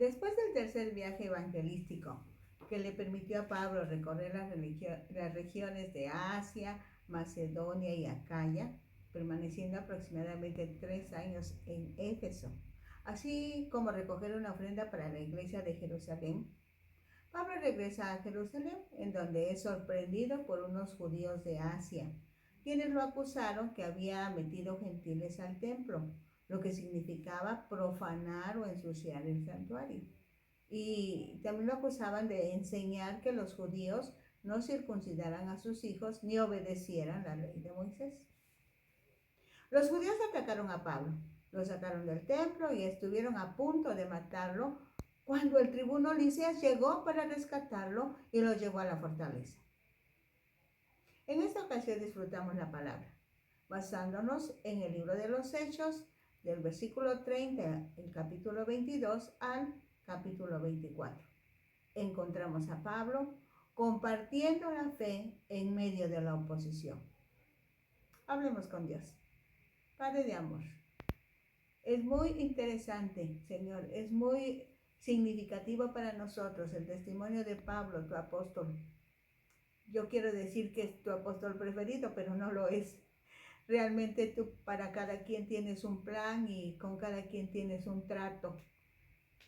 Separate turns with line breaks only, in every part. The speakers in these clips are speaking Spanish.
Después del tercer viaje evangelístico, que le permitió a Pablo recorrer las regiones de Asia, Macedonia y Acaya, permaneciendo aproximadamente 3 años en Éfeso, así como recoger una ofrenda para la iglesia de Jerusalén. Pablo regresa a Jerusalén, en donde es sorprendido por unos judíos de Asia, quienes lo acusaron que había metido gentiles al templo, lo que significaba profanar o ensuciar el santuario. Y también lo acusaban de enseñar que los judíos no circuncidaran a sus hijos ni obedecieran la ley de Moisés. Los judíos atacaron a Pablo, lo sacaron del templo y estuvieron a punto de matarlo cuando el tribuno Lisias llegó para rescatarlo y lo llevó a la fortaleza. En esta ocasión disfrutamos la palabra, basándonos en el libro de los Hechos, del versículo 30, el capítulo 22 al capítulo 24. Encontramos a Pablo compartiendo la fe en medio de la oposición. Hablemos con Dios. Padre de amor, es muy interesante, Señor, es muy significativo para nosotros el testimonio de Pablo, tu apóstol. Yo quiero decir que es tu apóstol preferido, pero no lo es. Realmente tú para cada quien tienes un plan y con cada quien tienes un trato.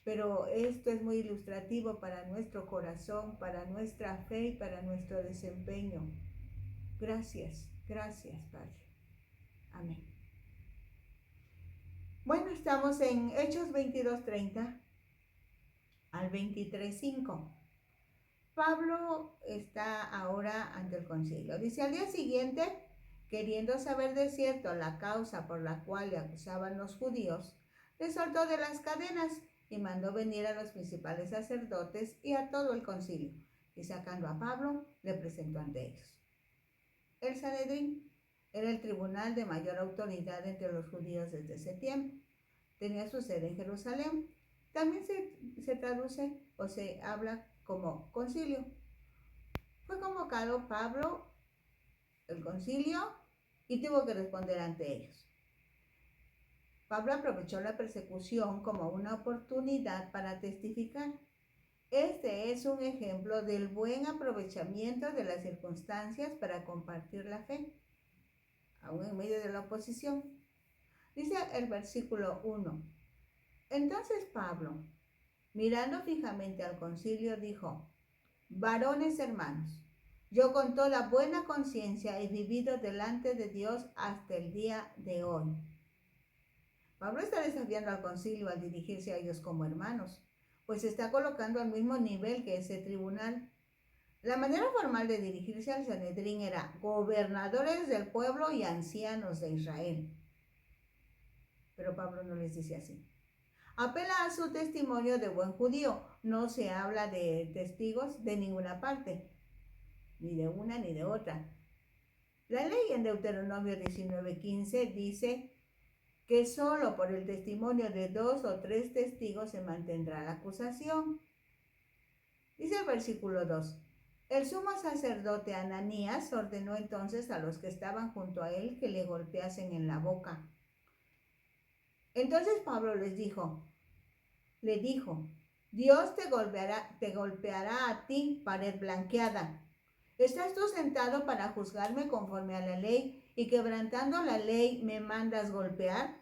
Pero esto es muy ilustrativo para nuestro corazón, para nuestra fe y para nuestro desempeño. Gracias, gracias, Padre. Amén. Bueno, estamos en Hechos 22:30 al 23:5. Pablo está ahora ante el concilio. Dice, al día siguiente, queriendo saber de cierto la causa por la cual le acusaban los judíos, le soltó de las cadenas y mandó venir a los principales sacerdotes y a todo el concilio, y sacando a Pablo, le presentó ante ellos. El Sanedrín era el tribunal de mayor autoridad entre los judíos desde ese tiempo. Tenía su sede en Jerusalén. También se traduce o se habla como concilio. Fue convocado Pablo, el concilio, y tuvo que responder ante ellos. Pablo aprovechó la persecución como una oportunidad para testificar. Este es un ejemplo del buen aprovechamiento de las circunstancias para compartir la fe, aún en medio de la oposición. Dice el versículo 1. Entonces Pablo, mirando fijamente al concilio, dijo, varones hermanos, yo con toda buena conciencia he vivido delante de Dios hasta el día de hoy. Pablo está desafiando al concilio al dirigirse a ellos como hermanos, pues se está colocando al mismo nivel que ese tribunal. La manera formal de dirigirse al Sanedrín era gobernadores del pueblo y ancianos de Israel. Pero Pablo no les dice así. Apela a su testimonio de buen judío. No se habla de testigos de ninguna parte, ni de una ni de otra. La ley en Deuteronomio 19:15 dice que solo por el testimonio de 2 o 3 testigos se mantendrá la acusación. Dice el versículo 2. El sumo sacerdote Ananías ordenó entonces a los que estaban junto a él que le golpeasen en la boca. Entonces Pablo le dijo, Dios te golpeará a ti, pared blanqueada. ¿Estás tú sentado para juzgarme conforme a la ley y quebrantando la ley me mandas golpear?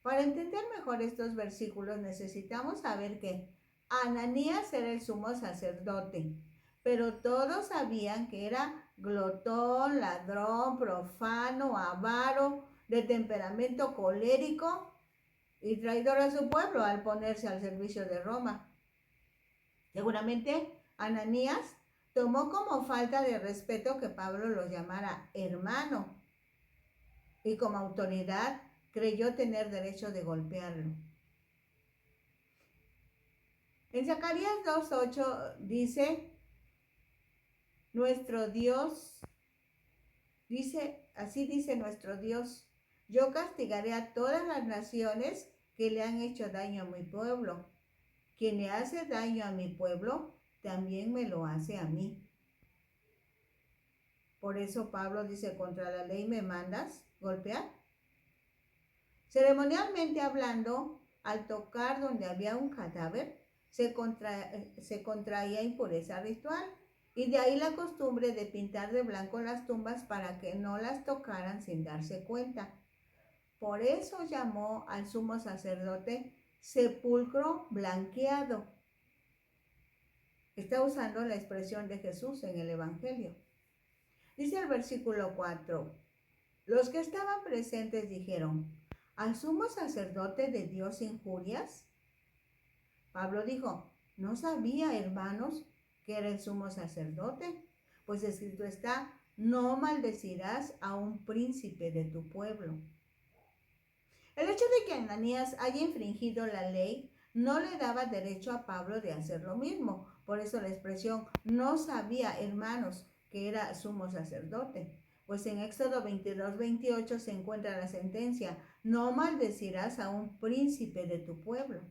Para entender mejor estos versículos necesitamos saber que Ananías era el sumo sacerdote, pero todos sabían que era glotón, ladrón, profano, avaro, de temperamento colérico y traidor a su pueblo al ponerse al servicio de Roma. Seguramente Ananías tomó como falta de respeto que Pablo lo llamara hermano y como autoridad creyó tener derecho de golpearlo. En Zacarías 2:8 dice, así dice nuestro Dios, yo castigaré a todas las naciones que le han hecho daño a mi pueblo. Quien le hace daño a mi pueblo, también me lo hace a mí. Por eso Pablo dice, contra la ley me mandas golpear. Ceremonialmente hablando, al tocar donde había un cadáver, se contraía impureza ritual. Y de ahí la costumbre de pintar de blanco las tumbas para que no las tocaran sin darse cuenta. Por eso llamó al sumo sacerdote sepulcro blanqueado. Está usando la expresión de Jesús en el Evangelio. Dice el versículo 4, los que estaban presentes dijeron, ¿al sumo sacerdote de Dios injurias? Pablo dijo, ¿no sabía, hermanos, que era el sumo sacerdote? Pues escrito está, no maldecirás a un príncipe de tu pueblo. El hecho de que Ananías haya infringido la ley no le daba derecho a Pablo de hacer lo mismo. Por eso la expresión no sabía, hermanos, que era sumo sacerdote. Pues en Éxodo 22-28 se encuentra la sentencia, no maldecirás a un príncipe de tu pueblo.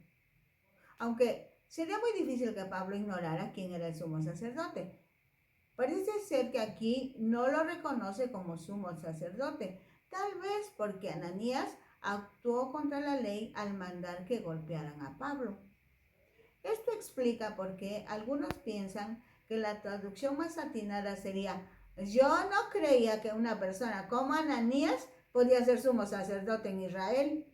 Aunque sería muy difícil que Pablo ignorara quién era el sumo sacerdote. Parece ser que aquí no lo reconoce como sumo sacerdote, tal vez porque Ananías actuó contra la ley al mandar que golpearan a Pablo. Esto explica por qué algunos piensan que la traducción más atinada sería, yo no creía que una persona como Ananías podía ser sumo sacerdote en Israel.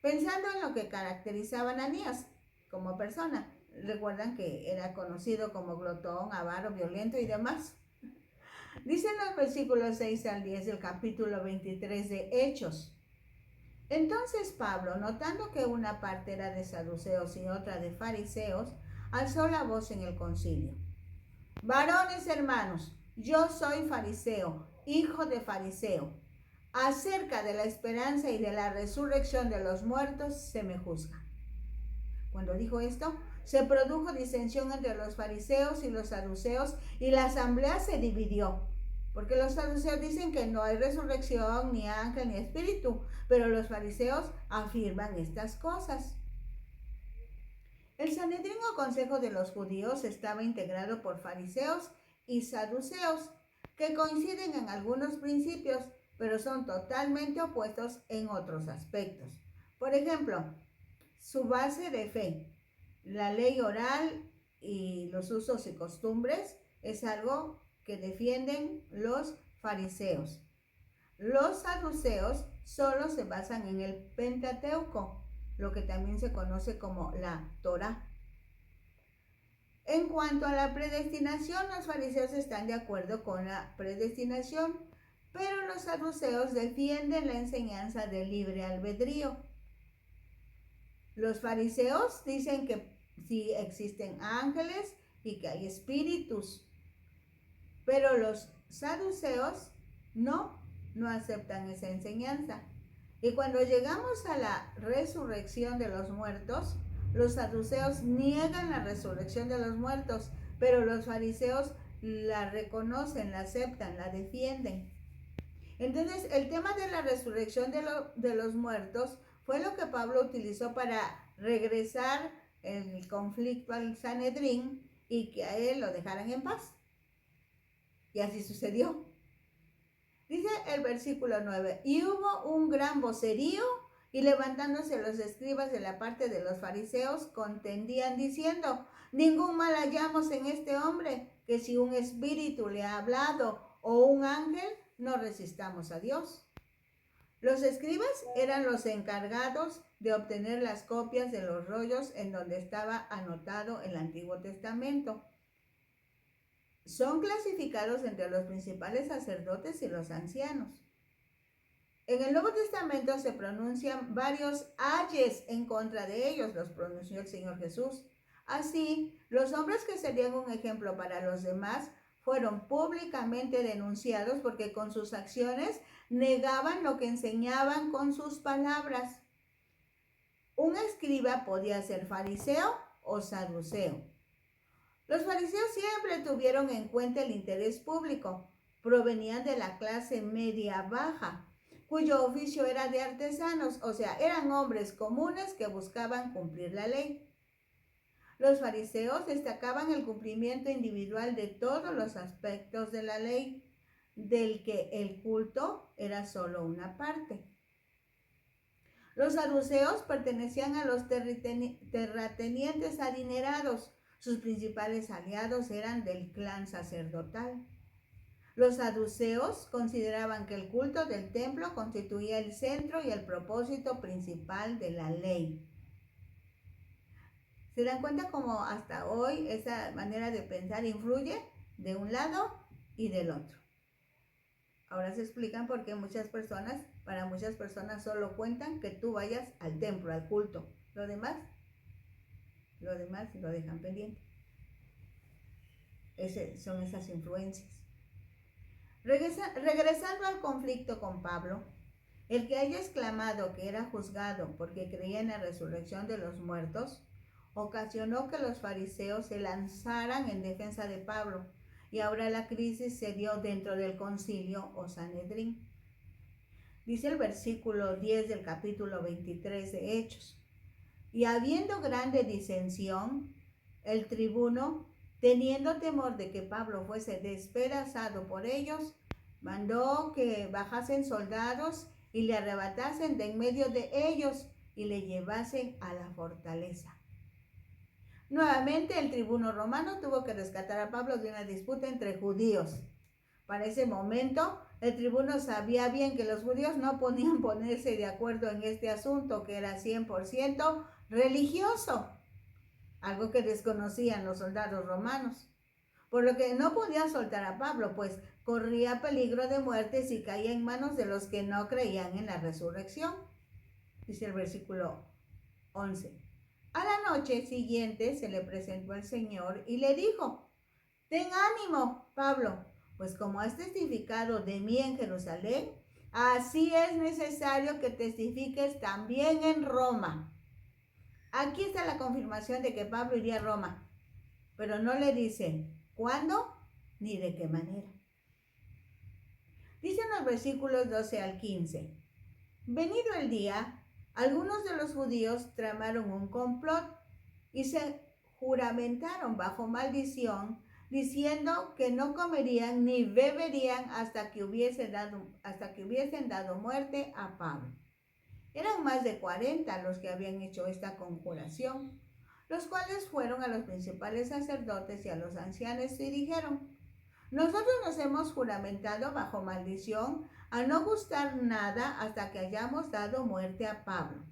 Pensando en lo que caracterizaba a Ananías como persona, recuerdan que era conocido como glotón, avaro, violento y demás. Dicen los versículos 6 al 10 del capítulo 23 de Hechos. Entonces Pablo, notando que una parte era de saduceos y otra de fariseos, alzó la voz en el concilio. Varones hermanos, yo soy fariseo, hijo de fariseo. Acerca de la esperanza y de la resurrección de los muertos se me juzga. Cuando dijo esto, se produjo disensión entre los fariseos y los saduceos y la asamblea se dividió. Porque los saduceos dicen que no hay resurrección, ni ángel, ni espíritu, pero los fariseos afirman estas cosas. El Sanedrín o Consejo de los Judíos estaba integrado por fariseos y saduceos, que coinciden en algunos principios, pero son totalmente opuestos en otros aspectos. Por ejemplo, su base de fe, la ley oral y los usos y costumbres, es algo que defienden los fariseos. Los saduceos solo se basan en el Pentateuco, lo que también se conoce como la Torá. En cuanto a la predestinación, los fariseos están de acuerdo con la predestinación, pero los saduceos defienden la enseñanza del libre albedrío. Los fariseos dicen que sí existen ángeles y que hay espíritus, pero los saduceos no aceptan esa enseñanza. Y cuando llegamos a la resurrección de los muertos, los saduceos niegan la resurrección de los muertos, pero los fariseos la reconocen, la aceptan, la defienden. Entonces, el tema de la resurrección de los muertos fue lo que Pablo utilizó para regresar el conflicto al Sanedrín y que a él lo dejaran en paz. Y así sucedió. Dice el versículo 9, y hubo un gran vocerío, y levantándose los escribas de la parte de los fariseos, contendían diciendo, ningún mal hallamos en este hombre, que si un espíritu le ha hablado o un ángel, no resistamos a Dios. Los escribas eran los encargados de obtener las copias de los rollos en donde estaba anotado el Antiguo Testamento. Son clasificados entre los principales sacerdotes y los ancianos. En el Nuevo Testamento se pronuncian varios ayes en contra de ellos, los pronunció el Señor Jesús. Así, los hombres que serían un ejemplo para los demás fueron públicamente denunciados porque con sus acciones negaban lo que enseñaban con sus palabras. Un escriba podía ser fariseo o saduceo. Los fariseos siempre tuvieron en cuenta el interés público. Provenían de la clase media-baja, cuyo oficio era de artesanos, o sea, eran hombres comunes que buscaban cumplir la ley. Los fariseos destacaban el cumplimiento individual de todos los aspectos de la ley, del que el culto era solo una parte. Los saduceos pertenecían a los terratenientes adinerados. Sus principales aliados eran del clan sacerdotal. Los saduceos consideraban que el culto del templo constituía el centro y el propósito principal de la ley. ¿Se dan cuenta cómo hasta hoy esa manera de pensar influye de un lado y del otro? Ahora se explican por qué para muchas personas solo cuentan que tú vayas al templo, al culto. Lo demás lo dejan pendiente. Son esas influencias. Regresando al conflicto con Pablo, el que haya exclamado que era juzgado porque creía en la resurrección de los muertos, ocasionó que los fariseos se lanzaran en defensa de Pablo, y ahora la crisis se dio dentro del concilio o Sanedrín. Dice el versículo 10 del capítulo 23 de Hechos: y habiendo grande disensión, el tribuno, teniendo temor de que Pablo fuese despedazado por ellos, mandó que bajasen soldados y le arrebatasen de en medio de ellos y le llevasen a la fortaleza. Nuevamente el tribuno romano tuvo que rescatar a Pablo de una disputa entre judíos. Para ese momento, el tribuno sabía bien que los judíos no podían ponerse de acuerdo en este asunto, que era 100% religioso, algo que desconocían los soldados romanos, por lo que no podían soltar a Pablo, pues corría peligro de muerte si caía en manos de los que no creían en la resurrección. Dice el versículo 11. A la noche siguiente se le presentó el Señor y le dijo: ten ánimo, Pablo, pues como has testificado de mí en Jerusalén, así es necesario que testifiques también en Roma. Aquí está la confirmación de que Pablo iría a Roma, pero no le dice cuándo ni de qué manera. Dicen los versículos 12 al 15. Venido el día, algunos de los judíos tramaron un complot y se juramentaron bajo maldición, diciendo que no comerían ni beberían hasta que hubiesen dado muerte a Pablo. Eran más de 40 los que habían hecho esta conjuración, los cuales fueron a los principales sacerdotes y a los ancianos y dijeron: nosotros nos hemos juramentado bajo maldición a no gustar nada hasta que hayamos dado muerte a Pablo.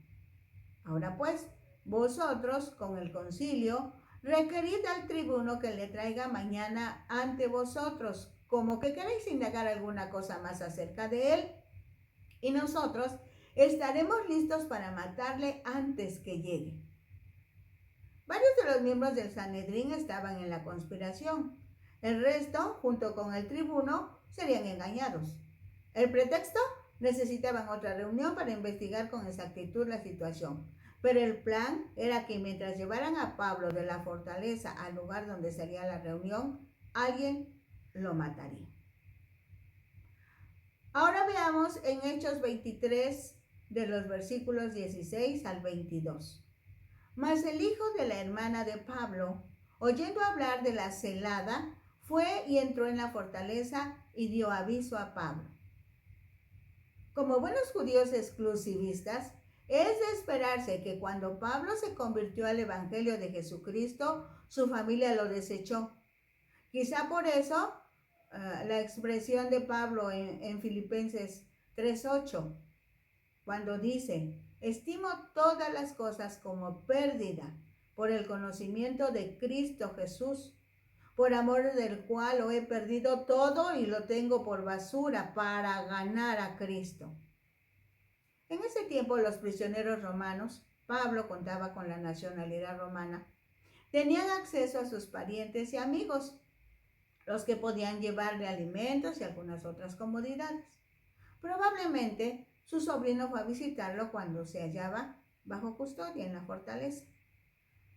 Ahora pues, vosotros con el concilio requerid al tribuno que le traiga mañana ante vosotros, como que queréis indagar alguna cosa más acerca de él, y nosotros estaremos listos para matarle antes que llegue. Varios de los miembros del Sanedrín estaban en la conspiración. El resto, junto con el tribuno, serían engañados. El pretexto: necesitaban otra reunión para investigar con exactitud la situación. Pero el plan era que mientras llevaran a Pablo de la fortaleza al lugar donde sería la reunión, alguien lo mataría. Ahora veamos en Hechos 23, de los versículos 16 al 22. Mas el hijo de la hermana de Pablo, oyendo hablar de la celada, fue y entró en la fortaleza y dio aviso a Pablo. Como buenos judíos exclusivistas, es de esperarse que cuando Pablo se convirtió al evangelio de Jesucristo, su familia lo desechó. Quizá por eso la expresión de Pablo en Filipenses 3:8, cuando dice: estimo todas las cosas como pérdida por el conocimiento de Cristo Jesús, por amor del cual lo he perdido todo y lo tengo por basura para ganar a Cristo. En ese tiempo los prisioneros romanos, Pablo contaba con la nacionalidad romana, tenían acceso a sus parientes y amigos, los que podían llevarle alimentos y algunas otras comodidades. Probablemente su sobrino fue a visitarlo cuando se hallaba bajo custodia en la fortaleza.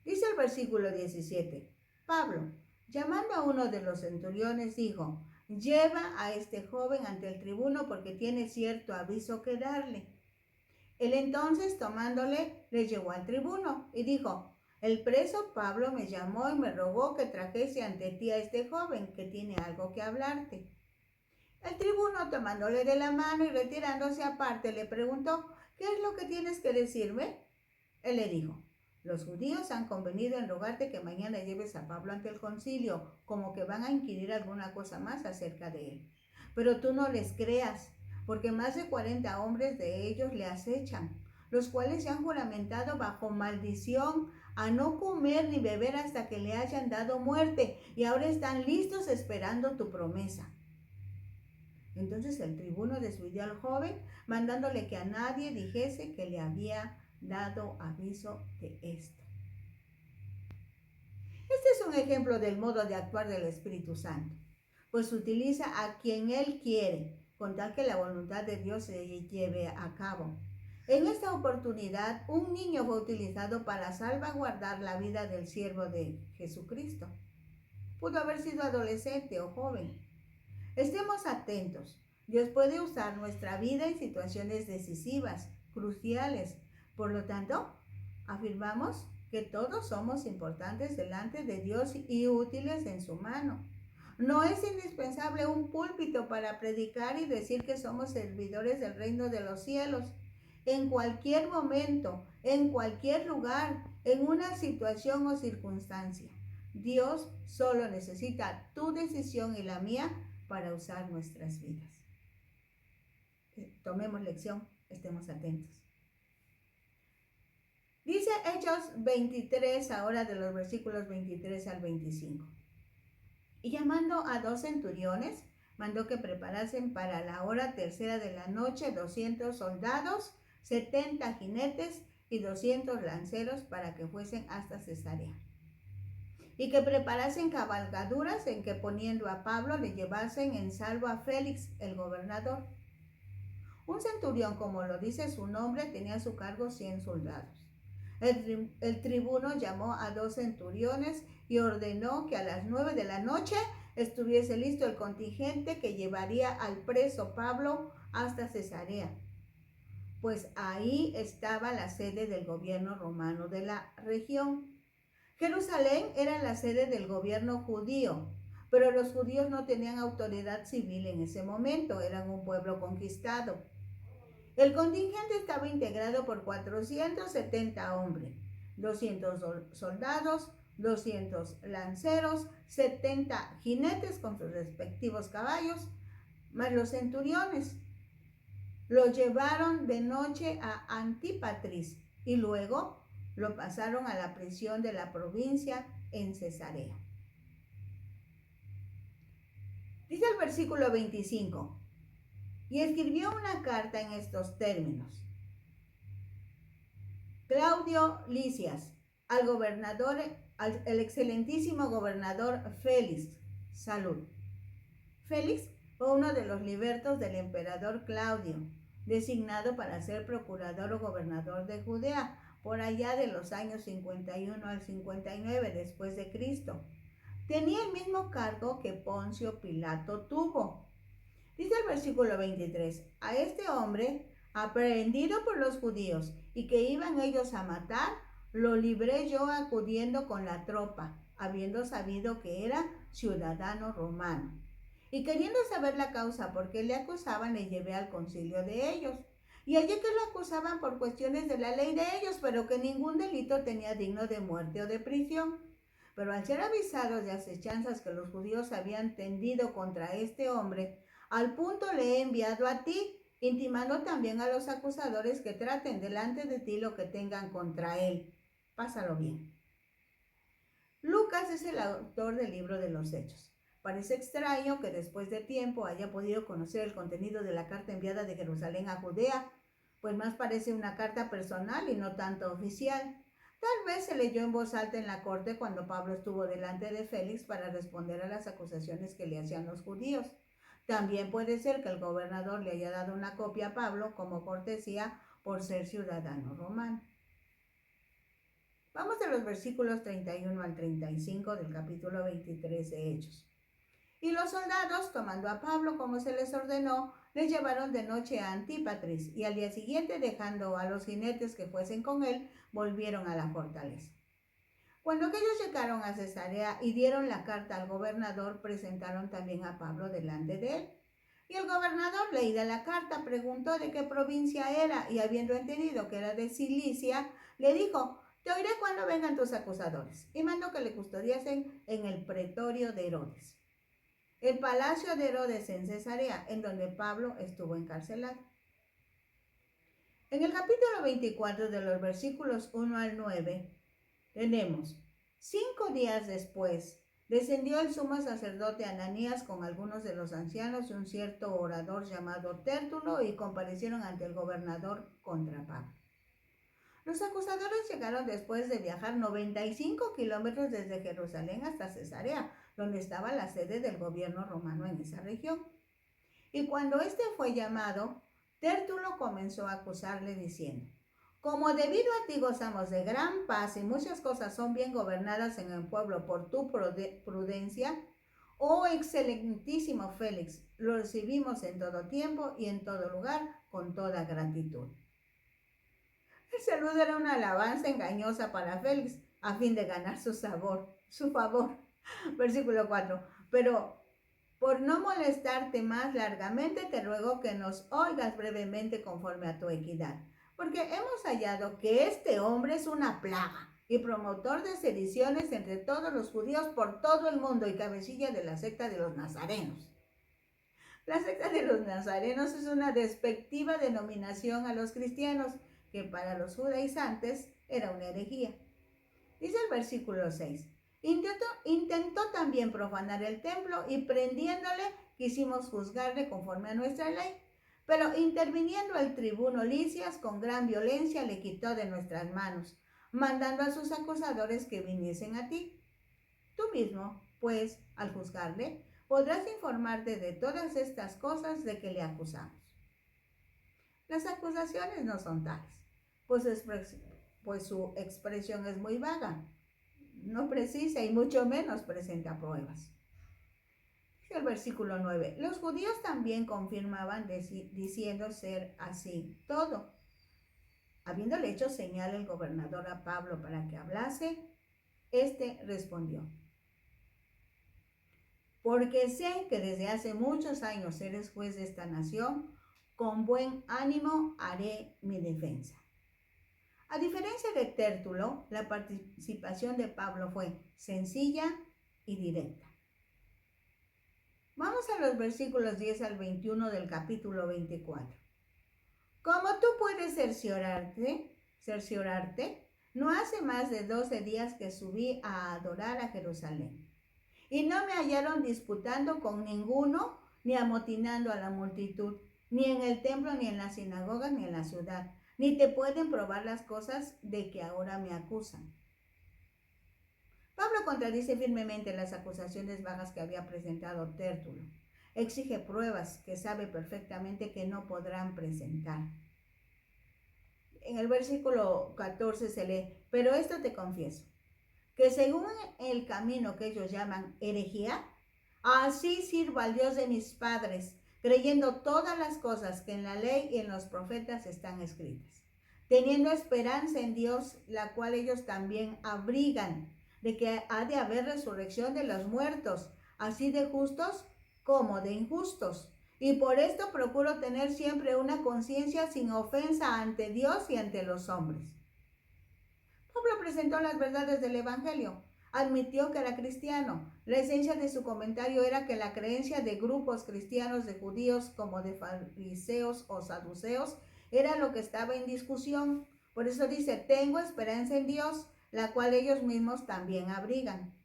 Dice el versículo 17, Pablo, llamando a uno de los centuriones, dijo: lleva a este joven ante el tribuno porque tiene cierto aviso que darle. Él entonces, tomándole, le llevó al tribuno y dijo: el preso Pablo me llamó y me rogó que trajese ante ti a este joven que tiene algo que hablarte. El tribuno, tomándole de la mano y retirándose aparte, le preguntó: ¿qué es lo que tienes que decirme? Él le dijo, los judíos han convenido en rogarte que mañana lleves a Pablo ante el concilio, como que van a inquirir alguna cosa más acerca de él. Pero tú no les creas, porque más de 40 hombres de ellos le acechan, los cuales se han juramentado bajo maldición a no comer ni beber hasta que le hayan dado muerte, y ahora están listos esperando tu promesa. Entonces el tribuno despidió al joven, mandándole que a nadie dijese que le había dado aviso de esto. Este es un ejemplo del modo de actuar del Espíritu Santo, pues utiliza a quien Él quiere, con tal que la voluntad de Dios se lleve a cabo. En esta oportunidad, un niño fue utilizado para salvaguardar la vida del siervo de Jesucristo. Pudo haber sido adolescente o joven. Estemos atentos. Dios puede usar nuestra vida en situaciones decisivas, cruciales. Por lo tanto, afirmamos que todos somos importantes delante de Dios y útiles en su mano. No es indispensable un púlpito para predicar y decir que somos servidores del reino de los cielos. En cualquier momento, en cualquier lugar, en una situación o circunstancia, Dios solo necesita tu decisión y la mía para usar nuestras vidas. Tomemos lección, estemos atentos. Dice Hechos 23, ahora de los versículos 23 al 25. Y llamando a 2 centuriones, mandó que preparasen para la hora tercera de la noche 200 soldados, 70 jinetes y 200 lanceros para que fuesen hasta Cesarea. Y que preparasen cabalgaduras en que poniendo a Pablo le llevasen en salvo a Félix, el gobernador. Un centurión, como lo dice su nombre, tenía a su cargo 100 soldados. El tribuno llamó a 2 centuriones y ordenó que a las 9 de la noche estuviese listo el contingente que llevaría al preso Pablo hasta Cesarea, pues ahí estaba la sede del gobierno romano de la región. Jerusalén era la sede del gobierno judío, pero los judíos no tenían autoridad civil en ese momento, eran un pueblo conquistado. El contingente estaba integrado por 470 hombres, 200 soldados, 200 lanceros, 70 jinetes con sus respectivos caballos, más los centuriones. Lo llevaron de noche a Antípatris y luego lo pasaron a la prisión de la provincia en Cesarea. Dice el versículo 25, y escribió una carta en estos términos. Claudio Lisias, al gobernador, el excelentísimo gobernador Félix, salud. Félix fue uno de los libertos del emperador Claudio, designado para ser procurador o gobernador de Judea, por allá de los años 51 al 59 después de Cristo. Tenía el mismo cargo que Poncio Pilato tuvo. Dice el versículo 23, a este hombre, aprehendido por los judíos y que iban ellos a matar, lo libré yo acudiendo con la tropa, habiendo sabido que era ciudadano romano. Y queriendo saber la causa por qué le acusaban, le llevé al concilio de ellos. Y hallé que lo acusaban por cuestiones de la ley de ellos, pero que ningún delito tenía digno de muerte o de prisión. Pero al ser avisados de acechanzas que los judíos habían tendido contra este hombre, al punto le he enviado a ti, intimando también a los acusadores que traten delante de ti lo que tengan contra él. Pásalo bien. Lucas es el autor del libro de los Hechos. Parece extraño que después de tiempo haya podido conocer el contenido de la carta enviada de Jerusalén a Judea, pues más parece una carta personal y no tanto oficial. Tal vez se leyó en voz alta en la corte cuando Pablo estuvo delante de Félix para responder a las acusaciones que le hacían los judíos. También puede ser que el gobernador le haya dado una copia a Pablo como cortesía por ser ciudadano romano. Vamos a los versículos 31 al 35 del capítulo 23 de Hechos. Y los soldados, tomando a Pablo como se les ordenó, le llevaron de noche a Antípatris, y al día siguiente, dejando a los jinetes que fuesen con él, volvieron a la fortaleza. Cuando aquellos llegaron a Cesarea y dieron la carta al gobernador, presentaron también a Pablo delante de él. Y el gobernador, leída la carta, preguntó de qué provincia era y habiendo entendido que era de Cilicia, le dijo: te oiré cuando vengan tus acusadores. Y mandó que le custodiasen en el pretorio de Herodes, el palacio de Herodes en Cesarea, en donde Pablo estuvo encarcelado. En el capítulo 24 de los versículos 1 al 9 tenemos: 5 días después descendió el sumo sacerdote Ananías con algunos de los ancianos y un cierto orador llamado Tértulo y comparecieron ante el gobernador contra Pablo. Los acusadores llegaron después de viajar 95 kilómetros desde Jerusalén hasta Cesarea, donde estaba la sede del gobierno romano en esa región. Y cuando éste fue llamado, Tértulo comenzó a acusarle diciendo: como debido a ti gozamos de gran paz y muchas cosas son bien gobernadas en el pueblo por tu prudencia, oh excelentísimo Félix, lo recibimos en todo tiempo y en todo lugar con toda gratitud. El saludo era una alabanza engañosa para Félix a fin de ganar su favor. Versículo 4. Pero por no molestarte más largamente, te ruego que nos oigas brevemente conforme a tu equidad, porque hemos hallado que este hombre es una plaga y promotor de sediciones entre todos los judíos por todo el mundo y cabecilla de la secta de los nazarenos. La secta de los nazarenos es una despectiva denominación a los cristianos que para los judaizantes era una herejía. Dice el versículo 6. Intentó también profanar el templo y prendiéndole quisimos juzgarle conforme a nuestra ley. Pero interviniendo el tribuno Licias con gran violencia le quitó de nuestras manos, mandando a sus acusadores que viniesen a ti. Tú mismo, pues, al juzgarle, podrás informarte de todas estas cosas de que le acusamos. Las acusaciones no son tales, pues su expresión es muy vaga, no precisa y mucho menos presenta pruebas. El versículo 9. Los judíos también confirmaban diciendo ser así todo. Habiéndole hecho señal el gobernador a Pablo para que hablase, éste respondió: porque sé que desde hace muchos años eres juez de esta nación, con buen ánimo haré mi defensa. A diferencia de Tértulo, la participación de Pablo fue sencilla y directa. Vamos a los versículos 10 al 21 del capítulo 24. Como tú puedes cerciorarte, no hace más de 12 días que subí a adorar a Jerusalén. Y no me hallaron disputando con ninguno, ni amotinando a la multitud, ni en el templo, ni en la sinagoga, ni en la ciudad. Ni te pueden probar las cosas de que ahora me acusan. Pablo contradice firmemente las acusaciones vagas que había presentado Tértulo. Exige pruebas que sabe perfectamente que no podrán presentar. En el versículo 14 se lee: pero esto te confieso, que según el camino que ellos llaman herejía, así sirvo al Dios de mis padres, creyendo todas las cosas que en la ley y en los profetas están escritas, teniendo esperanza en Dios, la cual ellos también abrigan, de que ha de haber resurrección de los muertos, así de justos como de injustos. Y por esto procuro tener siempre una conciencia sin ofensa ante Dios y ante los hombres. Pablo presentó las verdades del Evangelio. Admitió que era cristiano. La esencia de su comentario era que la creencia de grupos cristianos, de judíos como de fariseos o saduceos, era lo que estaba en discusión. Por eso dice: tengo esperanza en Dios, la cual ellos mismos también abrigan.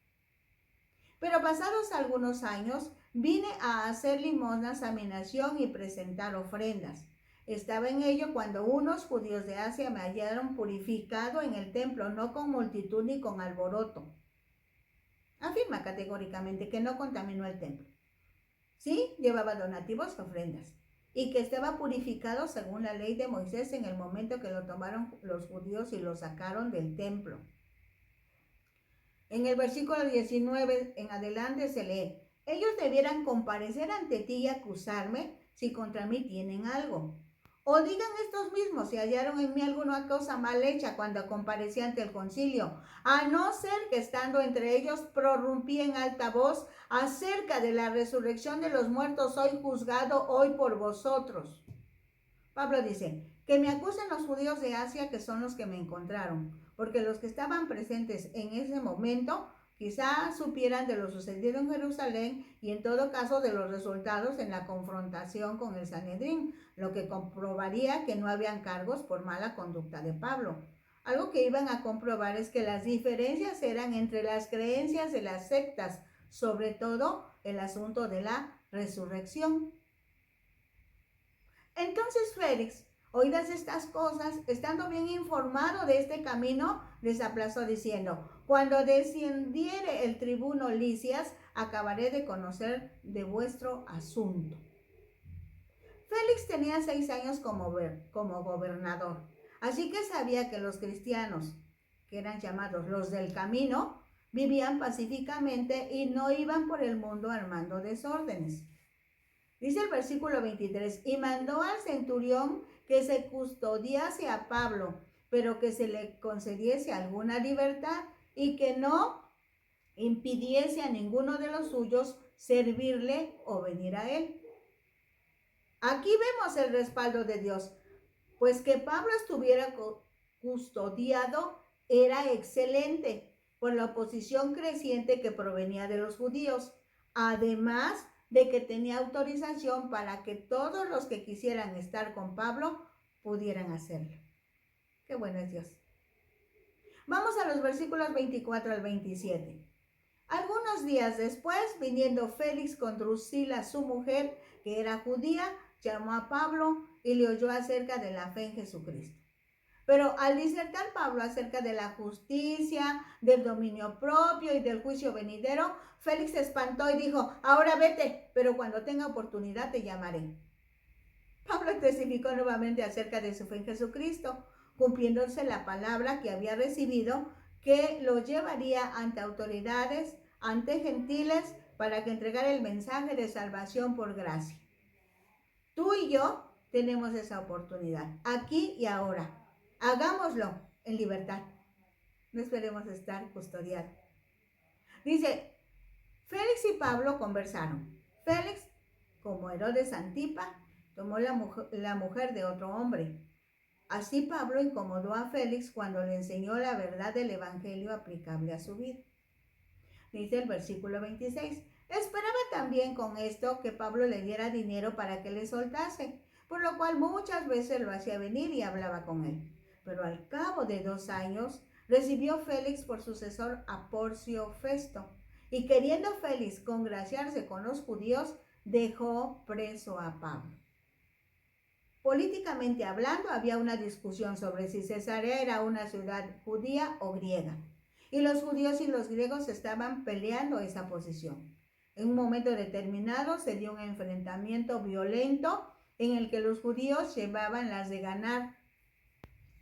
Pero pasados algunos años, vine a hacer limosnas a mi nación y presentar ofrendas. Estaba en ello cuando unos judíos de Asia me hallaron purificado en el templo, no con multitud ni con alboroto. Afirma categóricamente que no contaminó el templo. Sí, llevaba donativos, ofrendas, y que estaba purificado según la ley de Moisés en el momento que lo tomaron los judíos y lo sacaron del templo. En el versículo 19 en adelante se lee: ellos debieran comparecer ante ti y acusarme si contra mí tienen algo. O digan estos mismos si hallaron en mí alguna cosa mal hecha cuando comparecí ante el concilio, a no ser que estando entre ellos prorrumpí en alta voz acerca de la resurrección de los muertos, soy juzgado hoy por vosotros. Pablo dice, que me acusen los judíos de Asia, que son los que me encontraron, porque los que estaban presentes en ese momento quizá supieran de lo sucedido en Jerusalén y en todo caso de los resultados en la confrontación con el Sanedrín, lo que comprobaría que no habían cargos por mala conducta de Pablo. Algo que iban a comprobar es que las diferencias eran entre las creencias de las sectas, sobre todo el asunto de la resurrección. Entonces Félix, oídas estas cosas, estando bien informado de este camino, les aplazó diciendo, cuando descendiere el tribuno Lisias, acabaré de conocer de vuestro asunto. Félix tenía 6 años como gobernador, así que sabía que los cristianos, que eran llamados los del camino, vivían pacíficamente y no iban por el mundo armando desórdenes. Dice el versículo 23, y mandó al centurión que se custodiase a Pablo, pero que se le concediese alguna libertad y que no impidiese a ninguno de los suyos servirle o venir a él. Aquí vemos el respaldo de Dios, pues que Pablo estuviera custodiado era excelente por la oposición creciente que provenía de los judíos, además de que tenía autorización para que todos los que quisieran estar con Pablo pudieran hacerlo. Qué bueno es Dios. Vamos a los versículos 24 al 27. Algunos días después, viniendo Félix con Drusila, su mujer, que era judía, llamó a Pablo y le oyó acerca de la fe en Jesucristo. Pero al disertar Pablo acerca de la justicia, del dominio propio y del juicio venidero, Félix se espantó y dijo, ahora vete, pero cuando tenga oportunidad te llamaré. Pablo testificó nuevamente acerca de su fe en Jesucristo, cumpliéndose la palabra que había recibido, que lo llevaría ante autoridades, ante gentiles, para que entregara el mensaje de salvación por gracia. Tú y yo tenemos esa oportunidad, aquí y ahora. Hagámoslo en libertad. No esperemos estar custodiados. Dice, Félix y Pablo conversaron. Félix, como Herodes Antipa, tomó la mujer de otro hombre. Así Pablo incomodó a Félix cuando le enseñó la verdad del evangelio aplicable a su vida. Dice el versículo 26. Esperaba también con esto que Pablo le diera dinero para que le soltase, por lo cual muchas veces lo hacía venir y hablaba con él. Pero al cabo de 2 años recibió Félix por sucesor a Porcio Festo, y queriendo Félix congraciarse con los judíos, dejó preso a Pablo. Políticamente hablando, había una discusión sobre si Cesarea era una ciudad judía o griega, y los judíos y los griegos estaban peleando esa posición. En un momento determinado se dio un enfrentamiento violento en el que los judíos llevaban las de ganar,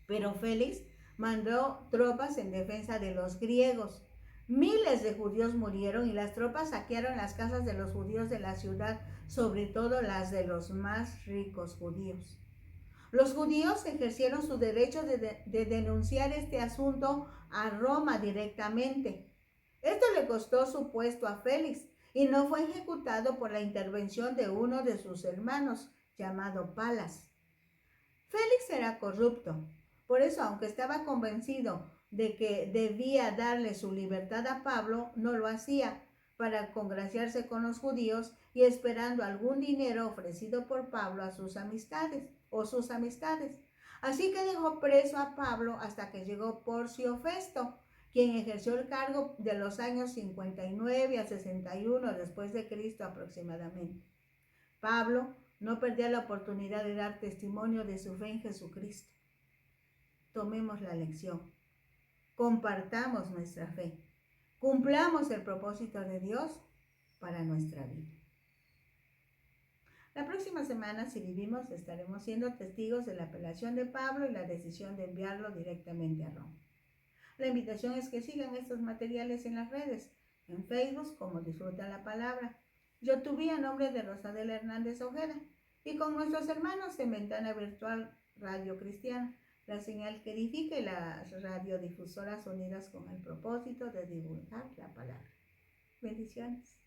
pero Félix mandó tropas en defensa de los griegos. Miles de judíos murieron y las tropas saquearon las casas de los judíos de la ciudad, sobre todo las de los más ricos judíos. Los judíos ejercieron su derecho de denunciar este asunto a Roma directamente. Esto le costó su puesto a Félix y no fue ejecutado por la intervención de uno de sus hermanos, llamado Palas. Félix era corrupto. Por eso, aunque estaba convencido de que debía darle su libertad a Pablo, no lo hacía para congraciarse con los judíos y esperando algún dinero ofrecido por Pablo a sus amistades. Así que dejó preso a Pablo hasta que llegó Porcio Festo, quien ejerció el cargo de los años 59 a 61 después de Cristo aproximadamente. Pablo no perdía la oportunidad de dar testimonio de su fe en Jesucristo. Tomemos la lección, compartamos nuestra fe, cumplamos el propósito de Dios para nuestra vida. La próxima semana, si vivimos, estaremos siendo testigos de la apelación de Pablo y la decisión de enviarlo directamente a Roma. La invitación es que sigan estos materiales en las redes, en Facebook como Disfruta la Palabra, YouTube a nombre de Rosadela Hernández Ojeda, y con nuestros hermanos en Ventana Virtual Radio Cristiana, la señal que edifica y las radiodifusoras unidas con el propósito de divulgar la palabra. Bendiciones.